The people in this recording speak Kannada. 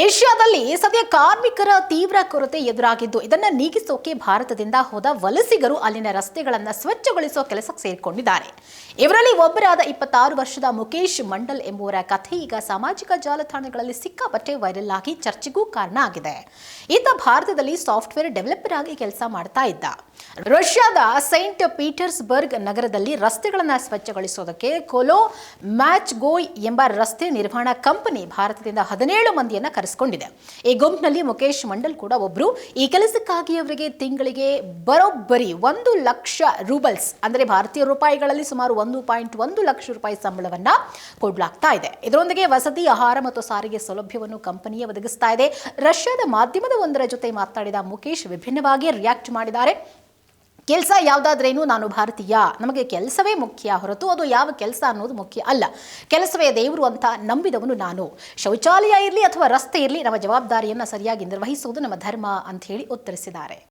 ಏಷ್ಯಾದಲ್ಲಿ ಸದ್ಯ ಕಾರ್ಮಿಕರ ತೀವ್ರ ಕೊರತೆ ಎದುರಾಗಿದ್ದು ಇದನ್ನು ನೀಗಿಸೋಕೆ ಭಾರತದಿಂದ ಹೋದ ವಲಸಿಗರು ಅಲ್ಲಿನ ರಸ್ತೆಗಳನ್ನು ಸ್ವಚ್ಛಗೊಳಿಸೋ ಕೆಲಸಕ್ಕೆ ಸೇರಿಕೊಂಡಿದ್ದಾರೆ. ಇವರಲ್ಲಿ ಒಬ್ಬರಾದ 26 ವರ್ಷದ ಮುಕೇಶ್ ಮಂಡಲ್ ಎಂಬುವರ ಕಥೆ ಈಗ ಸಾಮಾಜಿಕ ಜಾಲತಾಣಗಳಲ್ಲಿ ಸಿಕ್ಕಾಪಟ್ಟೆ ವೈರಲ್ ಆಗಿ ಚರ್ಚೆಗೂ ಕಾರಣ ಆಗಿದೆ. ಈತ ಭಾರತದಲ್ಲಿ ಸಾಫ್ಟ್ವೇರ್ ಡೆವಲಪರ್ ಆಗಿ ಕೆಲಸ ಮಾಡ್ತಾ ಇದ್ದ. ರಷ್ಯಾದ ಸೈಂಟ್ ಪೀಟರ್ಸ್ಬರ್ಗ್ ನಗರದಲ್ಲಿ ರಸ್ತೆಗಳನ್ನು ಸ್ವಚ್ಛಗೊಳಿಸೋದಕ್ಕೆ ಕೊಲೋ ಮ್ಯಾಚ್ಗೋಯ್ ಎಂಬ ರಸ್ತೆ ನಿರ್ವಹಣಾ ಕಂಪನಿ ಭಾರತದಿಂದ 17 ಮಂದಿಯನ್ನ ಕರೆಸಿಕೊಂಡಿದೆ. ಈ ಗುಂಪಿನಲ್ಲಿ ಮುಕೇಶ್ ಮಂಡಲ್ ಕೂಡ ಒಬ್ರು. ಈ ಕೆಲಸಕ್ಕಾಗಿ ಅವರಿಗೆ ತಿಂಗಳಿಗೆ ಬರೋಬ್ಬರಿ 1 ಲಕ್ಷ ರೂಬಲ್ಸ್ ಅಂದರೆ ಭಾರತೀಯ ರೂಪಾಯಿಗಳಲ್ಲಿ ಸುಮಾರು 1.1 ಲಕ್ಷ ರೂಪಾಯಿ ಸಂಬಳವನ್ನ ಕೊಡಲಾಗ್ತಾ ಇದೆ. ಇದರೊಂದಿಗೆ ವಸತಿ, ಆಹಾರ ಮತ್ತು ಸಾರಿಗೆ ಸೌಲಭ್ಯವನ್ನು ಕಂಪನಿಯೇ ಒದಗಿಸ್ತಾ ಇದೆ. ರಷ್ಯಾದ ಮಾಧ್ಯಮದ ಒಂದರ ಜೊತೆ ಮಾತನಾಡಿದ ಮುಕೇಶ್ ವಿಭಿನ್ನವಾಗಿ ರಿಯಾಕ್ಟ್ ಮಾಡಿದ್ದಾರೆ. ಕೆಲಸ ಯಾವುದಾದ್ರೇನು, ನಾನು ಭಾರತೀಯ, ನಮಗೆ ಕೆಲಸವೇ ಮುಖ್ಯ ಹೊರತು ಅದು ಯಾವ ಕೆಲಸ ಅನ್ನೋದು ಮುಖ್ಯ ಅಲ್ಲ. ಕೆಲಸವೇ ದೇವರು ಅಂತ ನಂಬಿದವನು ನಾನು. ಶೌಚಾಲಯ ಇರಲಿ ಅಥವಾ ರಸ್ತೆ ಇರಲಿ, ನಮ್ಮ ಜವಾಬ್ದಾರಿಯನ್ನು ಸರಿಯಾಗಿ ನಿರ್ವಹಿಸುವುದು ನಮ್ಮ ಧರ್ಮ ಅಂತ ಹೇಳಿ ಉತ್ತರಿಸಿದ್ದಾರೆ.